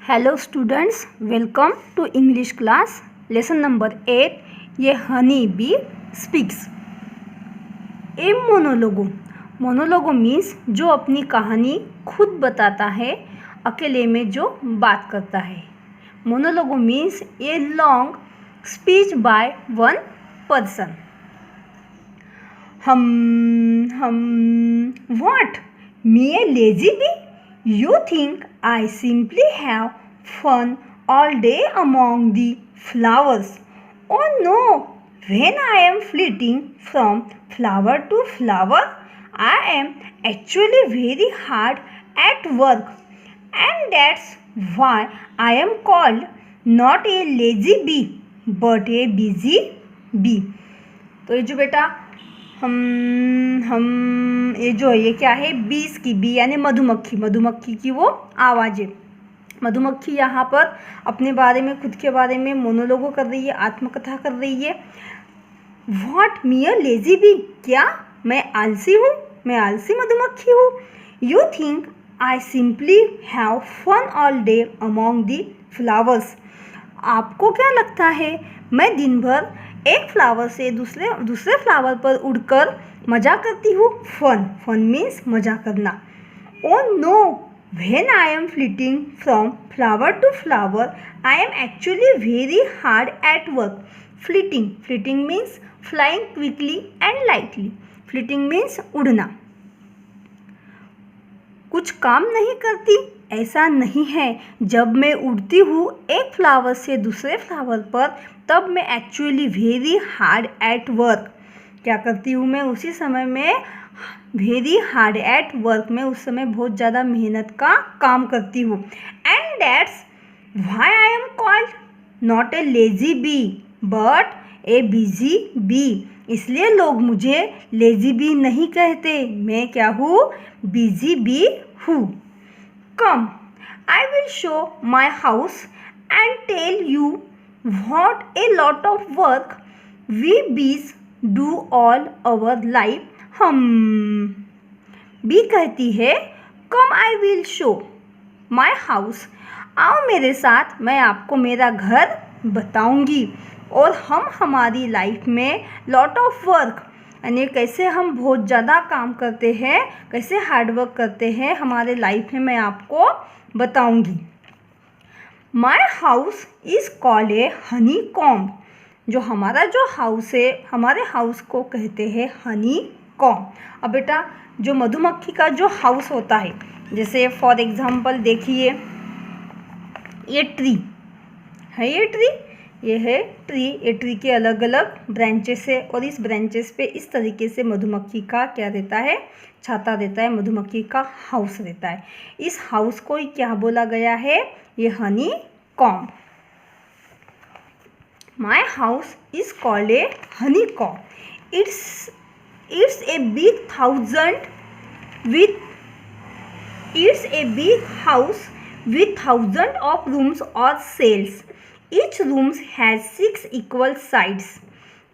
Hello students, welcome to English class lesson number 8। ये honey bee speaks. A monologue means जो अपनी कहानी खुद बताता है, अकेले में जो बात करता है। Monologue means a long speech by one person. What? Me a lazy bee? You think I simply have fun all day among the flowers? Oh no! When I am flitting from flower to flower, I am actually very hard at work, and that's why I am called not a lazy bee but a busy bee. तो ये जो बेटा ये जो है, ये क्या है? बीस की बी यानी मधुमक्खी की वो आवाज़ें। मधुमक्खी यहाँ पर अपने बारे में, खुद के बारे में मोनोलोगो कर रही है, आत्मकथा कर रही है। What me a lazy bee? क्या मैं आलसी हूँ? मैं आलसी मधुमक्खी हूँ? You think I simply have fun all day among the flowers? आपको क्या लगता है मैं दिन भर एक फ्लावर से दूसरे फ्लावर पर उड़कर मज़ा करती हूँ? फन मीन्स मज़ा करना। Oh no, when I am flitting from flower to flower I am actually very hard at work. Flitting means flying quickly and lightly. Flitting means उड़ना। कुछ काम नहीं करती? ऐसा नहीं है। जब मैं उड़ती हूँ एक फ्लावर से दूसरे फ्लावर पर, तब मैं actually very hard at work. क्या करती हूँ मैं? उसी समय में वेरी हार्ड एट वर्क में उस समय बहुत ज़्यादा मेहनत का काम करती हूँ। And that's why I am called not a lazy bee but a busy bee. इसलिए लोग मुझे लेजी बी नहीं कहते, मैं क्या हूँ? बिजी बी हूँ। Come, I will show my house and tell you what a lot of work we bees do all our life. Bee कहती है, Come, I will show my house. आओ मेरे साथ, मैं आपको मेरा घर बताऊंगी। और हम हमारी लाइफ में लॉट ऑफ वर्क यानी कैसे हम बहुत ज़्यादा काम करते हैं, कैसे हार्डवर्क करते हैं हमारे लाइफ में, मैं आपको बताऊंगी। My house is called a Honey comb. जो हमारा जो हाउस है, हमारे हाउस को कहते हैं हनी कॉम्ब। अब बेटा, जो मधुमक्खी का जो हाउस होता है, जैसे फॉर एग्जांपल देखिए, ये ट्री है, ये है ट्री। ये ट्री के अलग अलग ब्रांचेस है और इस ब्रांचेस पे इस तरीके से मधुमक्खी का क्या रहता है? छाता रहता है, मधुमक्खी का हाउस रहता है। इस हाउस को क्या बोला गया है? ये Honey comb. My house is called a Honey comb. It's a big house with thousands of rooms or cells. Each room has 6 equal sides.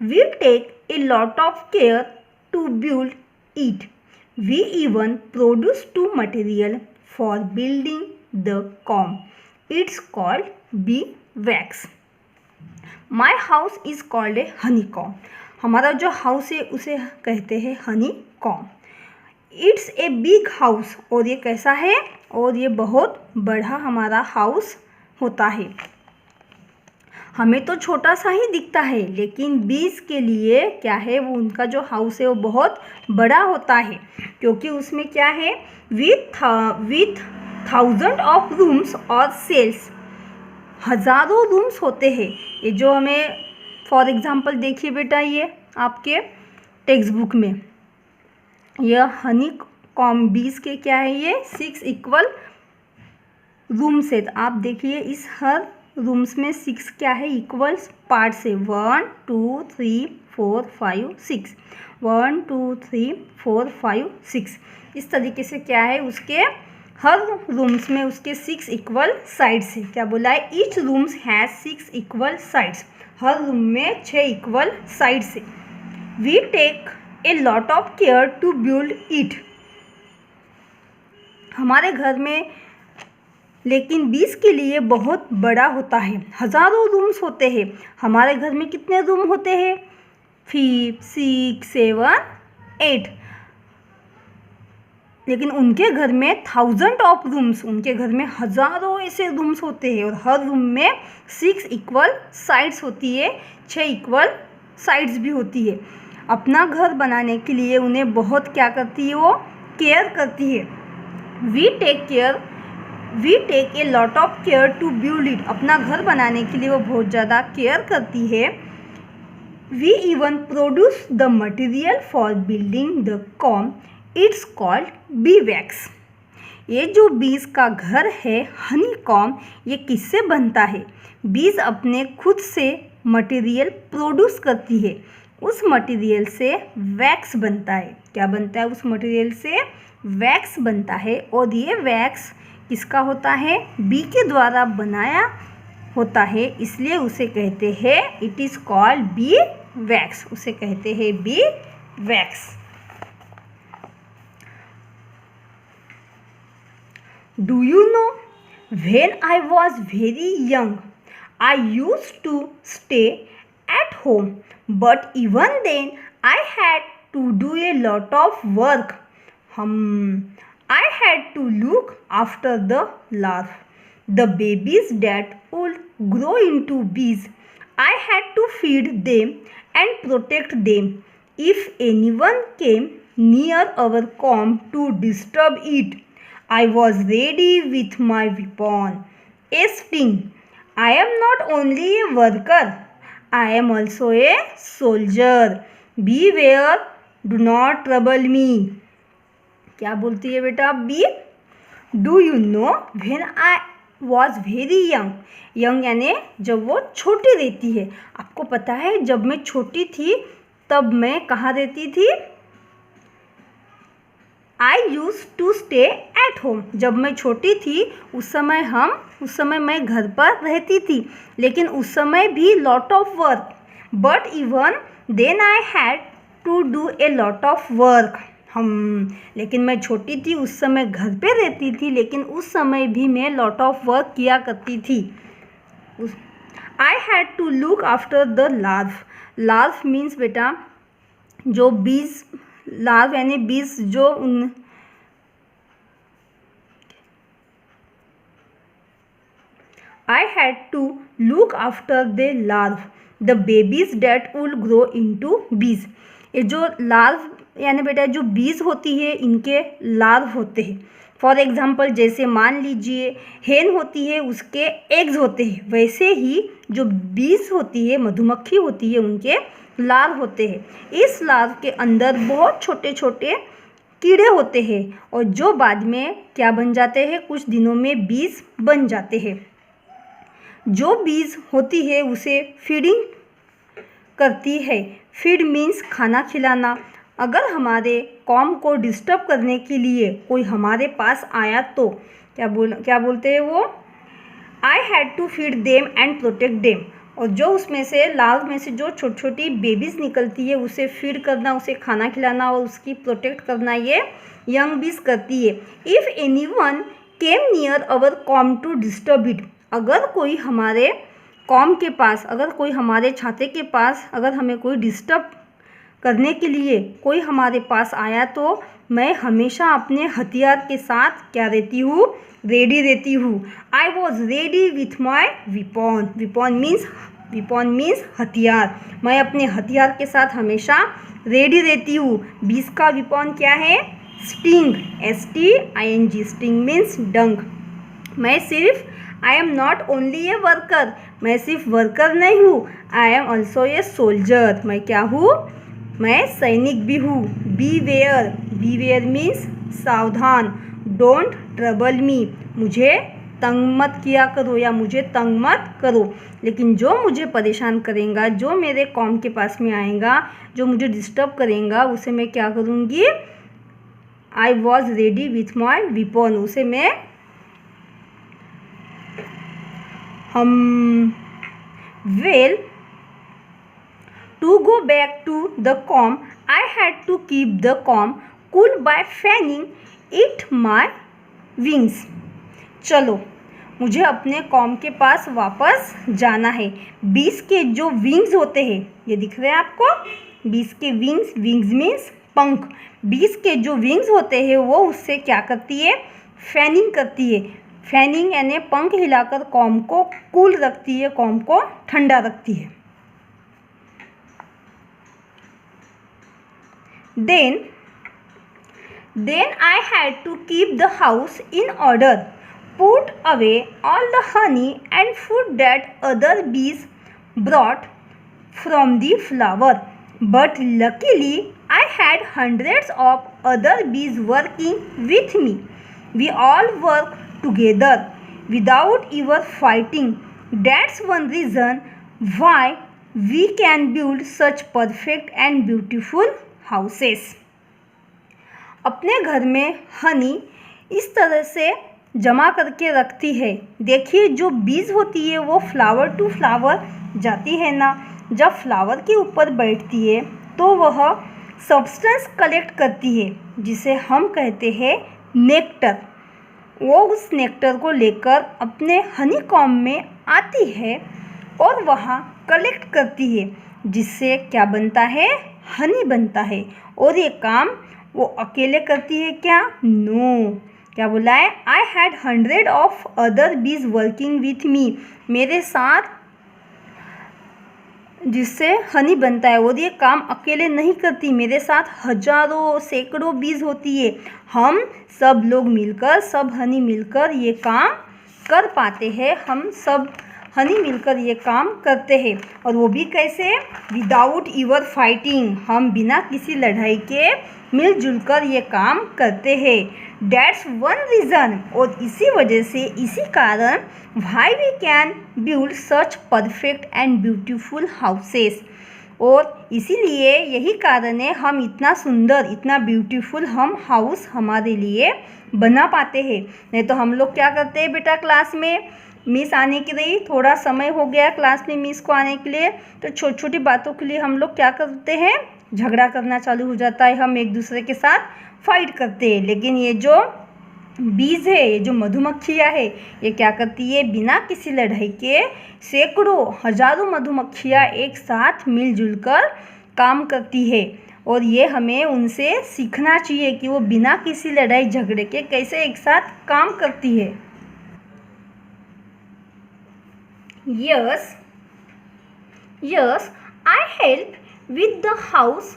We take a lot of care to build it. We even produce 2 material for building the comb. It's called bee wax. My house is called a honeycomb. हमारा जो house है उसे कहते हैं Honey comb. It's a big house, और ये कैसा है? और ये बहुत बड़ा हमारा हाउस होता है। हमें तो छोटा सा ही दिखता है, लेकिन बीज के लिए क्या है? वो उनका जो हाउस है वो बहुत बड़ा होता है, क्योंकि उसमें क्या है? विथ थाउजेंड ऑफ रूम्स और सेल्स। हज़ारों रूम्स होते हैं। ये जो हमें फॉर एग्जांपल देखिए बेटा, ये आपके टेक्स्ट बुक में यह हनी कॉम्ब बीज के क्या है? ये 6 इक्वल रूम्स है। आप देखिए, इस हर रूम्स में 6 क्या है? इक्वल्स पार्ट्स है। 1 2 3 4 5 6, 1 2 3 4 5 6। इस तरीके से क्या है? उसके हर रूम्स में उसके 6 इक्वल साइड्स है। क्या बोला है? Each rooms has 6 equal sides. हर रूम में 6 इक्वल साइड्स है। We take a lot of care to build it. हमारे घर में लेकिन बीज के लिए बहुत बड़ा होता है, हज़ारों रूम्स होते हैं। हमारे घर में कितने रूम होते हैं? 5, 6, 7, 8। लेकिन उनके घर में 1000 ऑफ रूम्स, उनके घर में हज़ारों ऐसे रूम्स होते हैं और हर रूम में 6 इक्वल साइड्स होती है, 6 इक्वल साइड्स भी होती है। अपना घर बनाने के लिए उन्हें बहुत क्या करती है? वो केयर करती है। We take a lot of care to build it. अपना घर बनाने के लिए वो बहुत ज़्यादा केयर करती है। We even produce the material for building the comb, it's called bee wax. ये जो बीज का घर है हनी कॉम, ये किससे बनता है? बीज अपने खुद से मटेरियल प्रोड्यूस करती है, उस मटेरियल से वैक्स बनता है। क्या बनता है? उस मटेरियल से वैक्स बनता है। और ये वैक्स किसका होता है? बी के द्वारा बनाया होता है, इसलिए उसे कहते हैं, it is called bee wax. उसे कहते हैं B wax. Do you know, when I was very young, I used to stay at home, but even then I had to do a lot of work. I had to look after the larvae, the babies that would grow into bees. I had to feed them and protect them. If anyone came near our comb to disturb it, I was ready with my weapon, a sting. I am not only a worker, I am also a soldier. Beware, do not trouble me. क्या बोलती है बेटा bee? Do you know, when I was very young. Young यानी जब वो छोटी रहती है। आपको पता है जब मैं छोटी थी तब मैं कहाँ रहती थी? I used to stay at home. जब मैं छोटी थी उस समय मैं घर पर रहती थी, लेकिन उस समय भी lot of work, but even then I had to do a lot of work. लेकिन मैं छोटी थी उस समय घर पे रहती थी, लेकिन उस समय भी मैं लॉट ऑफ वर्क किया करती थी। I had to look after the larvae. Larvae means बेटा जो बीज, लार्व यानी बीज जो I had to look after the larvae, the babies that will grow into bees. ये जो लार्व यानी बेटा जो बीज होती है इनके लार्व होते हैं। फॉर एग्जाम्पल जैसे मान लीजिए हेन होती है उसके एग्स होते हैं, वैसे ही जो बीज होती है मधुमक्खी होती है उनके लार्व होते हैं। इस लार्व के अंदर बहुत छोटे छोटे कीड़े होते हैं और जो बाद में क्या बन जाते हैं? कुछ दिनों में बीज बन जाते हैं। जो बीज होती है उसे फीडिंग करती है। फीड मीन्स खाना खिलाना। अगर हमारे कॉम को डिस्टर्ब करने के लिए कोई हमारे पास आया तो क्या बोलते हैं वो? I had to feed them and protect them. और जो उसमें से लार्व में से जो छोटी छोटी बेबीज निकलती है उसे फीड करना, उसे खाना खिलाना और उसकी प्रोटेक्ट करना ये यंग बीज करती है। If anyone came near our comb to disturb it. अगर कोई हमारे कॉम के पास, अगर कोई हमारे छाते के पास, अगर हमें कोई डिस्टर्ब करने के लिए कोई हमारे पास आया तो मैं हमेशा अपने हथियार के साथ क्या रहती हूँ? रेडी रहती हूँ। I was ready with my weapon. Weapon means हथियार। मैं अपने हथियार के साथ हमेशा रेडी रहती हूँ। बीज का विपॉन क्या है? Sting, STING। स्टिंग मीन्स डंक। मैं सिर्फ I am not only a worker. मैं सिर्फ वर्कर नहीं हूँ, I am also a soldier. मैं क्या हूँ? मैं सैनिक भी हूँ। बी वेयर मीन्स सावधान। डोंट ट्रबल मी, मुझे तंग मत किया करो या मुझे तंग मत करो। लेकिन जो मुझे परेशान करेगा, जो मेरे कॉम के पास में आएगा, जो मुझे डिस्टर्ब करेगा, उसे मैं क्या करूँगी? I was ready with my weapon. उसे मैं well, to go back to the comb, I had to keep the comb cool by fanning it my wings. चलो मुझे अपने कॉम के पास वापस जाना है। बीज के जो विंग्स होते हैं, ये दिख रहे हैं आपको, बीज के विंग्स, विंग्स मीन्स पंख। बीज के जो विंग्स होते हैं वो उससे क्या करती है, फैनिंग करती है। फैनिंग यानी पंख हिलाकर कॉम को कूल रखती है, कॉम को ठंडा रखती है। Then I had to keep the house in order, put away all the honey and food that other bees brought from the flower. But luckily I had hundreds of other bees working with me. We all work together without ever fighting. That's one reason why we can build such perfect and beautiful houses. अपने घर में हनी इस तरह से जमा करके रखती है। देखिए जो बीज होती है वो फ्लावर टू फ्लावर जाती है ना, जब फ्लावर के ऊपर बैठती है तो वह सब्सटेंस कलेक्ट करती है जिसे हम कहते हैं नेक्टर। वो उस नेक्टर को लेकर अपने हनी कॉम्ब में आती है और वहाँ कलेक्ट करती है, जिससे क्या बनता है, हनी बनता है। और ये काम वो अकेले करती है क्या? नो, क्या बोला है? आई हैड 100 ऑफ अदर बीज वर्किंग विथ मी, मेरे साथ जिससे हनी बनता है। और ये काम अकेले नहीं करती, मेरे साथ हजारों सैकड़ों बीज होती है। हम सब लोग मिलकर, सब हनी मिलकर ये काम कर पाते हैं। हम सब हनी मिलकर ये काम करते हैं। और वो भी कैसे? विदाउट ईवर फाइटिंग, हम बिना किसी लड़ाई के मिलजुल कर ये काम करते हैं। डैट्स वन रीज़न, और इसी वजह से, इसी कारण why we can build such perfect and beautiful houses. और इसीलिए यही कारण है हम इतना सुंदर, इतना ब्यूटीफुल हम हाउस हमारे लिए बना पाते हैं। नहीं तो हम लोग क्या करते हैं बेटा, क्लास में मिस आने की रही, थोड़ा समय हो गया क्लास में मिस को आने के लिए, तो छोटी छोटी बातों के लिए हम लोग क्या करते हैं, झगड़ा करना चालू हो जाता है, हम एक दूसरे के साथ फाइट करते हैं। लेकिन ये जो बीज है, ये जो मधुमक्खियाँ है, ये क्या करती है, बिना किसी लड़ाई के सैकड़ों हजारों मधुमक्खियाँ एक साथ मिलजुल कर काम करती है। और ये हमें उनसे सीखना चाहिए कि वो बिना किसी लड़ाई झगड़े के कैसे एक साथ काम करती है। Yes, I help with the house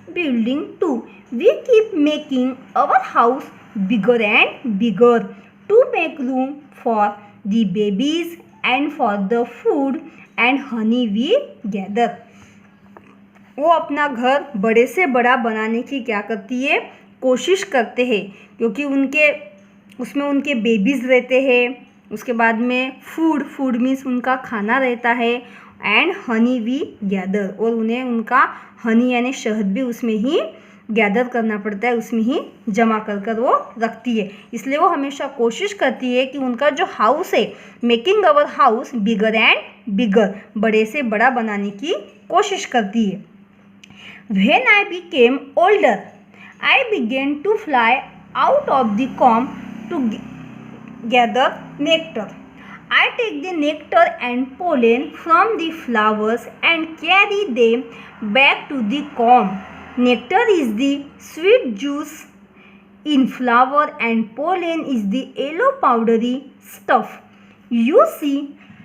building too. We keep making our house bigger and bigger to make room for the babies and for the food and honey we gather. वो अपना घर बड़े से बड़ा बनाने की क्या करती है, कोशिश करते हैं, क्योंकि उसमें उनके बेबीज़ रहते हैं। उसके बाद में फूड मीन्स उनका खाना रहता है, एंड हनी वी गैदर, और उन्हें उनका हनी यानी शहद भी उसमें ही गैदर करना पड़ता है, उसमें ही जमा कर वो रखती है। इसलिए वो हमेशा कोशिश करती है कि उनका जो हाउस है, making our house bigger and bigger, बड़े से बड़ा बनाने की कोशिश करती है। When I became older, I began to fly out of the comb to gather nectar. I take the nectar and pollen from the flowers and carry them back to the comb. Nectar is the sweet juice in flower and pollen is the yellow powdery stuff you see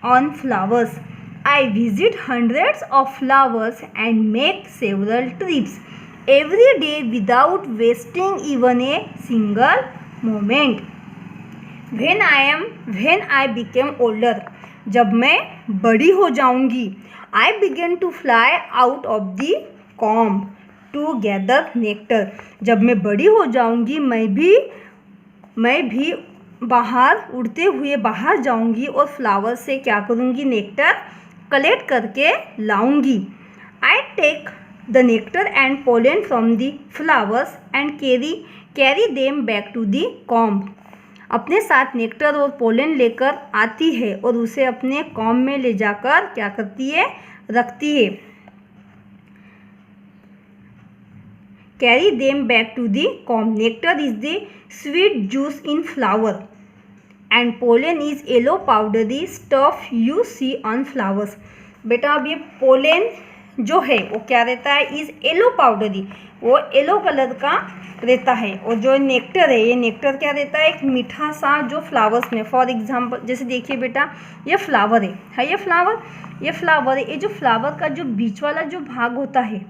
on flowers. I visit hundreds of flowers and make several trips every day without wasting even a single moment. When I became older, जब मैं बड़ी हो जाऊंगी, I began to fly out of the comb to gather nectar. जब मैं बड़ी हो जाऊंगी, मैं भी बाहर उड़ते हुए बाहर जाऊंगी और फ्लावर से क्या करूंगी, नेक्टर कलेक्ट करके लाऊंगी। I take the nectar and pollen from the flowers and carry them back to the comb. अपने साथ नेक्टर और पोलन लेकर आती है और उसे अपने कॉम्ब में ले जाकर क्या करती है, रखती है। Carry them back to the comb. Nectar is the sweet juice in flower. and pollen is yellow powdery stuff you see on flowers। बेटा अब ये पोलेन जो है वो क्या रहता है, इज येलो पाउडरी, वो येलो कलर का रहता है। और जो नेक्टर है, ये नेक्टर क्या रहता है, एक मीठा सा जो फ्लावर्स में, फॉर एग्जांपल जैसे देखिए बेटा ये फ्लावर है ये फ्लावर है, ये जो फ्लावर का जो बीच वाला जो भाग होता है,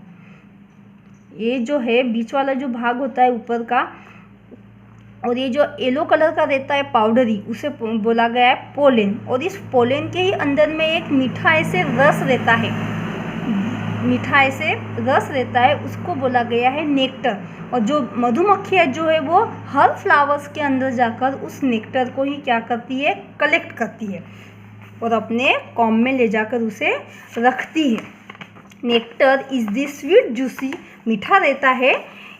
ये जो है बीच वाला जो भाग होता है ऊपर का, और ये जो येलो कलर का रहता है पाउडरी, उसे बोला गया है पोलेन। और इस पोलेन के ही अंदर में एक मीठा ऐसे रस रहता है, उसको बोला गया है नेक्टर। और जो मधुमक्खियाँ जो है वो हर फ्लावर्स के अंदर जाकर उस नेक्टर को ही क्या करती है, कलेक्ट करती है और अपने कॉम में ले जाकर उसे रखती है। Nectar is the sweet juicy, मीठा रहता है,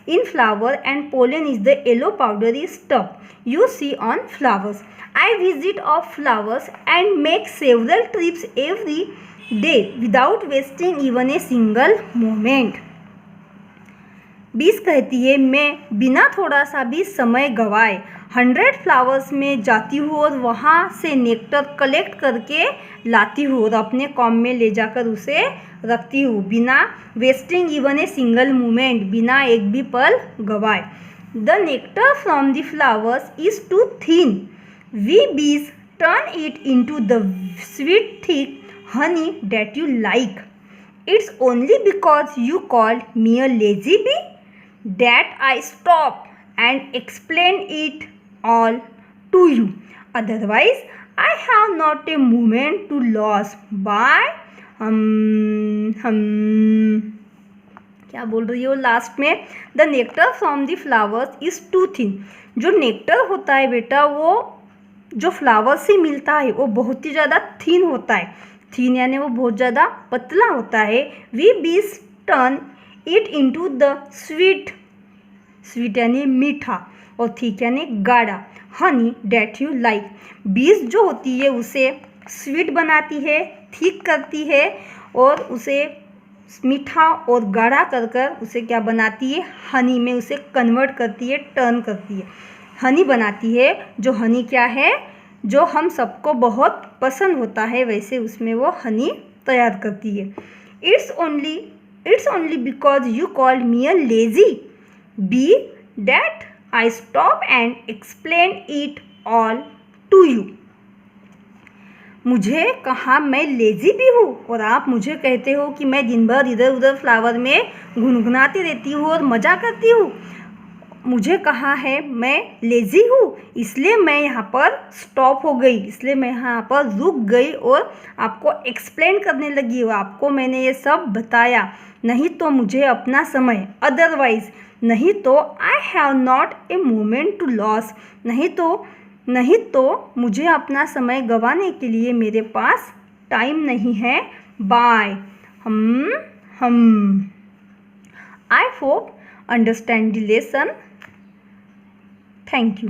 in flower, and pollen is the yellow powdery stuff you see on flowers। I visit of flowers and make several trips every day without wasting even a single moment। 20 कहती है मैं बिना थोड़ा सा भी समय गवाए 100 फ्लावर्स में जाती हूँ और वहाँ से नेक्टर कलेक्ट करके लाती हूँ और अपने कॉम में ले जाकर उसे रखती हूँ बिना wasting even a single moment, बिना एक भी पल गवाए। The nectar from the flowers is too thin, we bees turn it into the sweet thick honey that you like. It's only because you called me a lazy bee that I stop and explain it all to you, otherwise I have not a moment to lose by क्या बोल रही हो last में, the nectar from the flowers is too thin. जो nectar होता है बेटा वो जो फ्लावर से मिलता है वो बहुत ही ज़्यादा थिन होता है, थिन यानी वो बहुत ज़्यादा पतला होता है। We bees turn it into the sweet यानी मीठा और थिक यानी गाढ़ा, हनी डेट यू लाइक। बीज जो होती है उसे स्वीट बनाती है, थिक करती है और उसे मीठा और गाढ़ा कर कर उसे क्या बनाती है, हनी में उसे कन्वर्ट करती है, टर्न करती है, हनी बनाती है। जो हनी क्या है, जो हम सबको बहुत पसंद होता है, वैसे उसमें वो हनी तैयार करती है। It's only because you called me a lazy bee that I stop and explain it all to you. मुझे कहा मैं लेजी भी हूँ और आप मुझे कहते हो कि मैं दिन भर इधर उधर फ्लावर में गुनगुनाती रहती हूँ और मज़ा करती हूँ। मुझे कहा है मैं लेजी हूँ, इसलिए मैं यहाँ पर स्टॉप हो गई, इसलिए मैं यहाँ पर रुक गई और आपको एक्सप्लेन करने लगी हूँ, आपको मैंने ये सब बताया, नहीं तो मुझे अपना समय, अदरवाइज नहीं तो I have not a moment to lose, नहीं तो मुझे अपना समय गंवाने के लिए मेरे पास टाइम नहीं है। Bye I hope understand the lesson. Thank you.